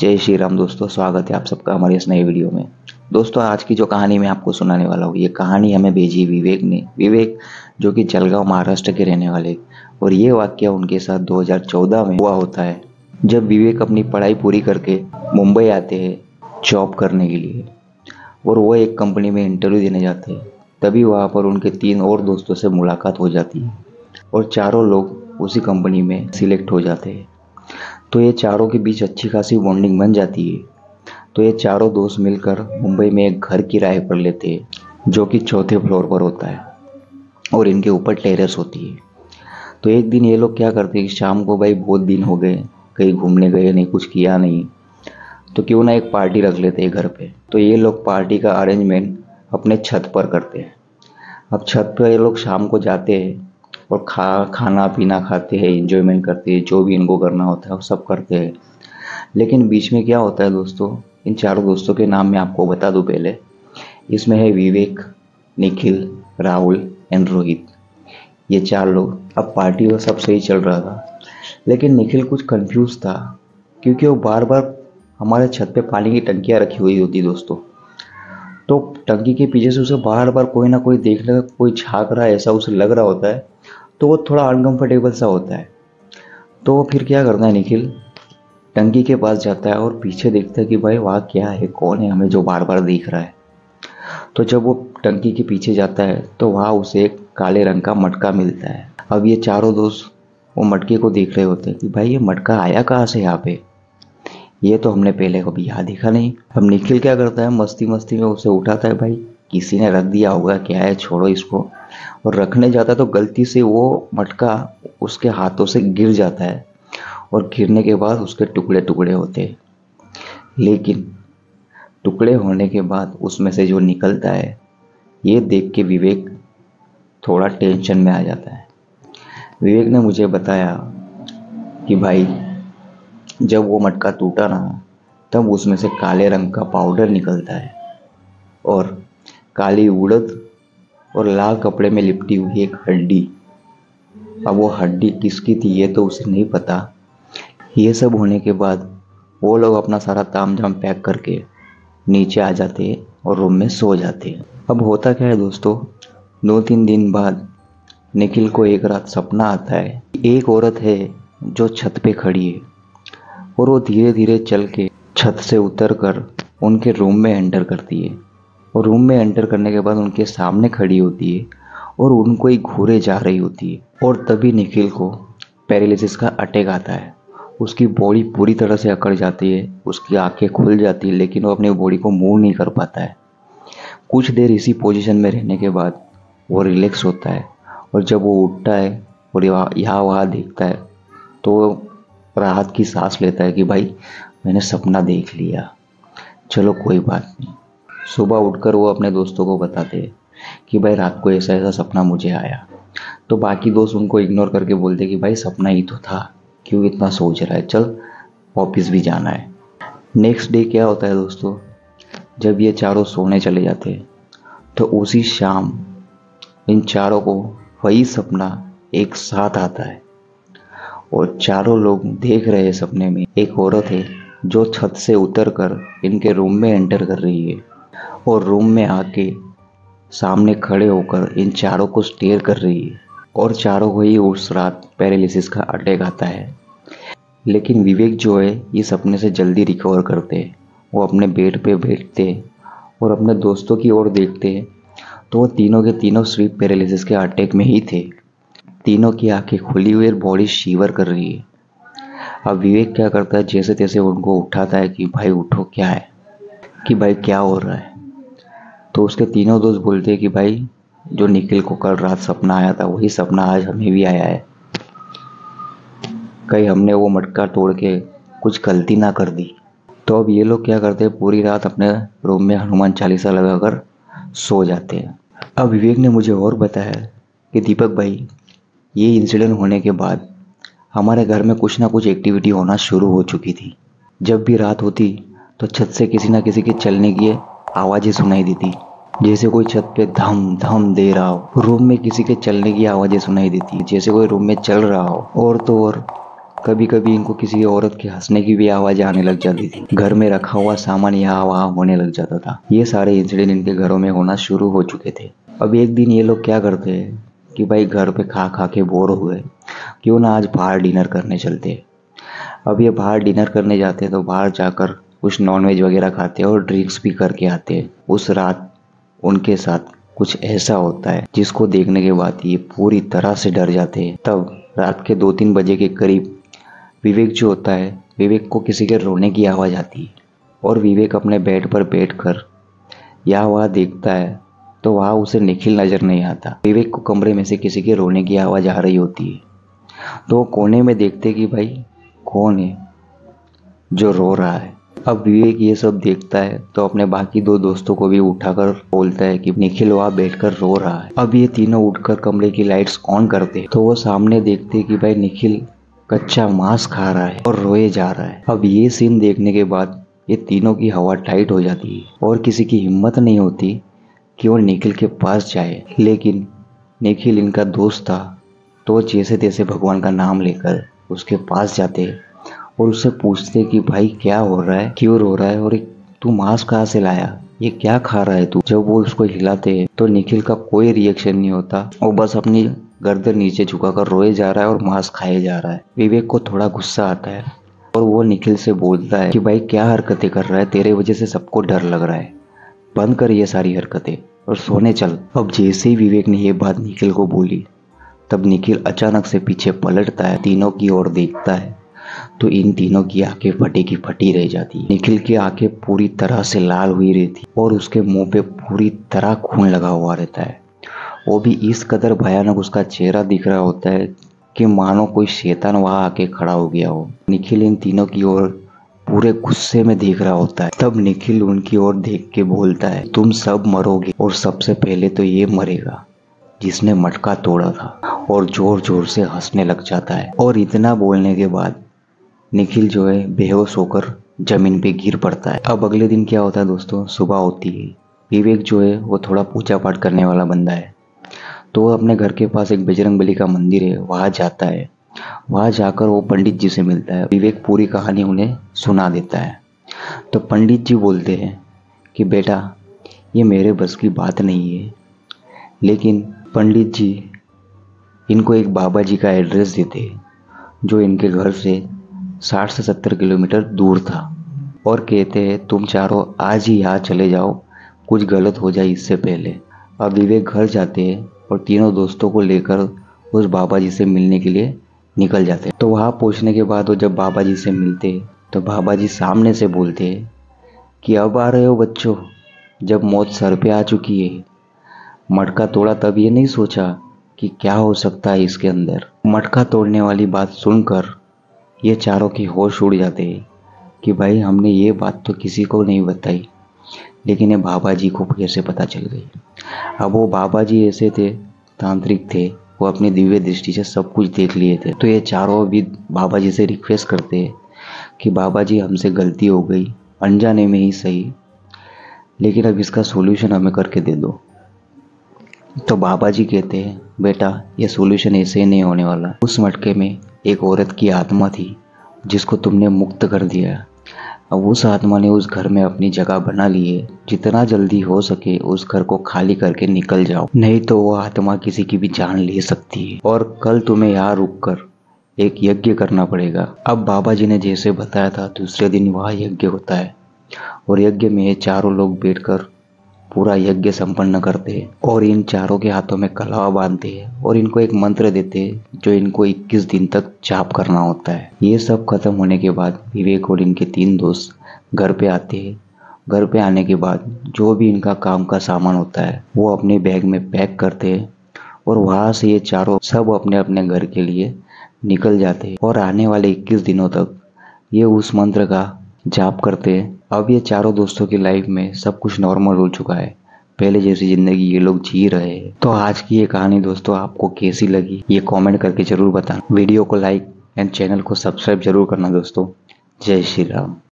जय श्री राम दोस्तों, स्वागत है आप सबका हमारे इस नए वीडियो में। दोस्तों, आज की जो कहानी मैं आपको सुनाने वाला हूँ, ये कहानी हमें भेजी विवेक ने। विवेक जो कि जलगांव महाराष्ट्र के रहने वाले, और ये वाकया उनके साथ 2014 में हुआ होता है, जब विवेक अपनी पढ़ाई पूरी करके मुंबई आते हैं जॉब करने के लिए, और वो एक कंपनी में इंटरव्यू देने जाते हैं। तभी वहाँ पर उनके 3 और दोस्तों से मुलाकात हो जाती है और चारों लोग उसी कंपनी में सिलेक्ट हो जाते हैं। तो ये चारों के बीच अच्छी खासी बॉन्डिंग बन जाती है। तो ये चारों दोस्त मिलकर मुंबई में एक घर किराए पर लेते हैं, जो कि 4थे फ्लोर पर होता है और इनके ऊपर टेरेस होती है। तो एक दिन ये लोग क्या करते हैं कि शाम को, भाई बहुत दिन हो गए, कहीं घूमने गए नहीं, कुछ किया नहीं, तो क्यों ना एक पार्टी रख लेते हैं घर पे। तो ये लोग पार्टी का अरेंजमेंट अपने छत पर करते हैं। अब छत पर ये लोग शाम को जाते हैं और खाना पीना खाते हैं, एंजॉयमेंट करते हैं, जो भी इनको करना होता है वो सब करते हैं। लेकिन बीच में क्या होता है दोस्तों, इन चारों दोस्तों के नाम मैं आपको बता दूं पहले। इसमें है विवेक, निखिल, राहुल एंड रोहित, ये 4 लोग। अब पार्टी वो सब सही चल रहा था, लेकिन निखिल कुछ कंफ्यूज था, क्योंकि वो बार बार हमारे छत पे पानी की टंकियाँ रखी हुई होती दोस्तों। तो टंकी के पीछे से उसे बार बार कोई ना कोई देख रहा, कोई झाँक रहा है, ऐसा उसे लग रहा होता है। तो वो थोड़ा अनकंफर्टेबल सा होता है। तो वो फिर क्या करता है, निखिल टंकी के पास जाता है और पीछे देखता है कि भाई वहाँ क्या है, कौन है हमें जो बार बार देख रहा है। तो जब वो टंकी के पीछे जाता है तो वहाँ उसे एक काले रंग का मटका मिलता है। अब ये चारों दोस्त वो मटके को देख रहे होते हैं कि भाई ये मटका आया कहाँ से यहाँ पे, ये तो हमने पहले कभी यहाँ देखा नहीं। अब निखिल क्या करता है, मस्ती मस्ती में उसे उठाता है, भाई किसी ने रख दिया होगा, क्या है, छोड़ो इसको। और रखने जाता है तो गलती से वो मटका उसके हाथों से गिर जाता है, और गिरने के बाद उसके टुकड़े टुकड़े होते हैं। लेकिन टुकड़े होने के बाद उसमें से जो निकलता है, ये देख के विवेक थोड़ा टेंशन में आ जाता है। विवेक ने मुझे बताया कि भाई जब वो मटका टूटा ना, तब उसमें से काले रंग का पाउडर निकलता है और काली उड़द और लाल कपड़े में लिपटी हुई एक हड्डी। अब वो हड्डी किसकी थी ये तो उसे नहीं पता। ये सब होने के बाद वो लोग अपना सारा तामझाम पैक करके नीचे आ जाते हैं और रूम में सो जाते हैं। अब होता क्या है दोस्तों, 2-3 दिन बाद निखिल को एक रात सपना आता है। एक औरत है जो छत पे खड़ी है और वो धीरे धीरे चल के छत से उतर कर उनके रूम में एंटर करती है, और रूम में एंटर करने के बाद उनके सामने खड़ी होती है और उनको ही घूरे जा रही होती है। और तभी निखिल को पैरालिसिस का अटैक आता है। उसकी बॉडी पूरी तरह से अकड़ जाती है, उसकी आंखें खुल जाती है, लेकिन वो अपनी बॉडी को मूव नहीं कर पाता है। कुछ देर इसी पोजीशन में रहने के बाद वो रिलैक्स होता है, और जब वो उठता है और यहाँ वहाँ देखता है तो राहत की सांस लेता है कि भाई मैंने सपना देख लिया, चलो कोई बात नहीं। सुबह उठकर वो अपने दोस्तों को बताते हैं कि भाई रात को ऐसा ऐसा सपना मुझे आया। तो बाकी दोस्त उनको इग्नोर करके बोलते कि भाई सपना ही तो था, क्यों इतना सोच रहा है, चल ऑफिस भी जाना है। नेक्स्ट डे क्या होता है दोस्तों, जब ये चारों सोने चले जाते हैं तो उसी शाम इन चारों को वही सपना एक साथ आता है, और चारों लोग देख रहे हैं सपने में एक औरत है जो छत से उतरकर इनके रूम में एंटर कर रही है, और रूम में आके सामने खड़े होकर इन चारों को स्टेयर कर रही है। और चारों को ही उस रात पैरालिसिस का अटैक आता है। लेकिन विवेक जो है ये सपने से जल्दी रिकवर करते हैं। वो अपने बेड पे बैठते और अपने दोस्तों की ओर देखते, तो वो तीनों के तीनों स्लीप पैरालिसिस के अटैक में ही थे। तीनों की आंखें खुली हुई और बॉडी शीवर कर रही है। अब विवेक क्या करता है, जैसे तैसे उनको उठाता है कि भाई उठो, क्या है, कि भाई क्या हो रहा है। तो उसके तीनों दोस्त बोलते हैं कि भाई जो निखिल को कल रात सपना आया था वही सपना आज हमें भी आया है, कहीं हमने वो मटका तोड़ के कुछ गलती ना कर दी। तो अब ये लोग क्या करते हैं, पूरी रात अपने रूम में हनुमान चालीसा लगाकर सो जाते हैं। अब विवेक ने मुझे और बताया कि दीपक भाई, ये इंसिडेंट होने के बाद हमारे घर में कुछ ना कुछ एक्टिविटी होना शुरू हो चुकी थी। जब भी रात होती तो छत से किसी ना किसी के चलने की आवाज़ें सुनाई देती, जैसे कोई छत पे धम धम दे रहा हो। रूम में किसी के चलने की आवाज़ें सुनाई देती, जैसे कोई रूम में चल रहा हो। और तो और कभी कभी इनको किसी औरत के हंसने की भी आवाज आने लग जाती थी। घर में रखा हुआ सामान यहाँ वहाँ होने लग जाता था। ये सारे इंसिडेंट इनके घरों में होना शुरू हो चुके थे। अब एक दिन ये लोग क्या करते हैं कि भाई घर पे खा खा के बोर हो गए, क्यों ना आज बाहर डिनर करने चलते हैं। अब ये बाहर डिनर करने जाते हैं तो बाहर जाकर कुछ नॉनवेज वगैरह खाते हैं और ड्रिंक्स भी करके आते हैं। उस रात उनके साथ कुछ ऐसा होता है जिसको देखने के बाद ये पूरी तरह से डर जाते हैं। तब रात के 2-3 बजे के करीब विवेक जो होता है, विवेक को किसी के रोने की आवाज़ आती है और विवेक अपने बेड पर बैठकर यहाँ वहाँ देखता है तो वहाँ उसे निखिल नज़र नहीं आता। विवेक को कमरे में से किसी के रोने की आवाज़ आ रही होती है तो वो कोने में देखते कि भाई कौन है जो रो रहा है। अब विवेक ये सब देखता है तो अपने बाकी 2 दोस्तों को भी उठाकर बोलता है कि निखिल वहाँ बैठकर रो रहा है। अब ये तीनों उठकर कमरे की लाइट्स ऑन करते तो वो सामने देखते कि भाई निखिल कच्चा मांस खा रहा है और रोए जा रहा है। अब ये सीन देखने के बाद ये तीनों की हवा टाइट हो जाती है और किसी की हिम्मत नहीं होती कि वो निखिल के पास जाए। लेकिन निखिल इनका दोस्त था तो जैसे तैसे भगवान का नाम लेकर उसके पास जाते और उससे पूछते कि भाई क्या हो रहा है, क्यों रो रहा है और तू मांस कहाँ से लाया, ये क्या खा रहा है तू। जब वो उसको हिलाते तो निखिल का कोई रिएक्शन नहीं होता, वो बस अपनी गर्दन नीचे झुकाकर रोए जा रहा है और मांस खाए जा रहा है। विवेक को थोड़ा गुस्सा आता है और वो निखिल से बोलता है कि भाई क्या हरकतें कर रहा है, तेरे वजह से सबको डर लग रहा है, बंद कर ये सारी हरकतें और सोने चल। अब जैसे ही विवेक ने ये बात निखिल को बोली तब निखिल अचानक से पीछे पलटता है, तीनों की ओर देखता है तो इन तीनों की आंखें फटी की फटी रह जाती है। निखिल की आंखें पूरी तरह से लाल हुई रहती और उसके मुंह पे पूरी तरह खून लगा हुआ रहता है। वो भी इस कदर भयानक उसका चेहरा दिख रहा होता है कि मानो कोई शैतान वहां आके खड़ा हो गया हो। निखिल इन तीनों की ओर पूरे गुस्से में देख रहा होता है। तब निखिल उनकी ओर देख के बोलता है, तुम सब मरोगे और सबसे पहले तो ये मरेगा जिसने मटका तोड़ा था, और जोर जोर से हंसने लग जाता है। और इतना बोलने के बाद निखिल जो है बेहोश होकर जमीन पे गिर पड़ता है। अब अगले दिन क्या होता है दोस्तों, सुबह होती है। विवेक जो है वो थोड़ा पूजा पाठ करने वाला बंदा है तो वो अपने घर के पास एक बजरंगबली का मंदिर है वहाँ जाता है। वहाँ जाकर वो पंडित जी से मिलता है। विवेक पूरी कहानी उन्हें सुना देता है तो पंडित जी बोलते हैं कि बेटा ये मेरे बस की बात नहीं है, लेकिन पंडित जी इनको एक बाबा जी का एड्रेस देते हैं जो इनके घर से 60 से 70 किलोमीटर दूर था और कहते हैं तुम चारों आज ही यहाँ चले जाओ, कुछ गलत हो जाए इससे पहले। अब विवेक घर जाते हैं और तीनों दोस्तों को लेकर उस बाबा जी से मिलने के लिए निकल जाते हैं। तो वहाँ पहुँचने के बाद वो जब बाबा जी से मिलते तो बाबा जी सामने से बोलते हैं कि अब आ रहे हो बच्चों, जब मौत सर पे आ चुकी है। मटका तोड़ा तब ये नहीं सोचा कि क्या हो सकता है इसके अंदर। मटका तोड़ने वाली बात सुनकर ये चारों की होश उड़ जाते हैं कि भाई हमने ये बात तो किसी को नहीं बताई, लेकिन ये बाबा जी को कैसे पता चल गई। अब वो बाबा जी ऐसे थे, तांत्रिक थे, वो अपनी दिव्य दृष्टि से सब कुछ देख लिए थे। तो ये चारों भी बाबा जी से रिक्वेस्ट करते हैं कि बाबा जी हमसे गलती हो गई, अनजाने में ही सही, लेकिन अब इसका सॉल्यूशन हमें करके दे दो। तो बाबा जी कहते हैं बेटा ये सॉल्यूशन ऐसे ही नहीं होने वाला। उस मटके में एक औरत की आत्मा थी जिसको तुमने मुक्त कर दिया। अब उस आत्मा ने उस घर में अपनी जगह बना ली है, जितना जल्दी हो सके उस घर को खाली करके निकल जाओ, नहीं तो वो आत्मा किसी की भी जान ले सकती है और कल तुम्हें यहाँ रुककर एक यज्ञ करना पड़ेगा। अब बाबा जी ने जैसे बताया था दूसरे दिन वहाँ यज्ञ होता है और यज्ञ में ये चारों लोग बैठकर पूरा यज्ञ संपन्न करते हैं और इन चारों के हाथों में कलावा बांधते हैं और इनको एक मंत्र देते हैं जो इनको 21 दिन तक जाप करना होता है। ये सब खत्म होने के बाद विवेक और इनके 3 दोस्त घर पे आते हैं। घर पे आने के बाद जो भी इनका काम का सामान होता है वो अपने बैग में पैक करते हैं और वहाँ से ये चारों सब अपने अपने घर के लिए निकल जाते हैं और आने वाले 21 दिनों तक ये उस मंत्र का जाप करते हैं। अब ये चारों दोस्तों की लाइफ में सब कुछ नॉर्मल हो चुका है, पहले जैसी जिंदगी ये लोग जी रहे हैं। तो आज की ये कहानी दोस्तों आपको कैसी लगी ये कमेंट करके जरूर बताना। वीडियो को लाइक एंड चैनल को सब्सक्राइब जरूर करना दोस्तों। जय श्री राम।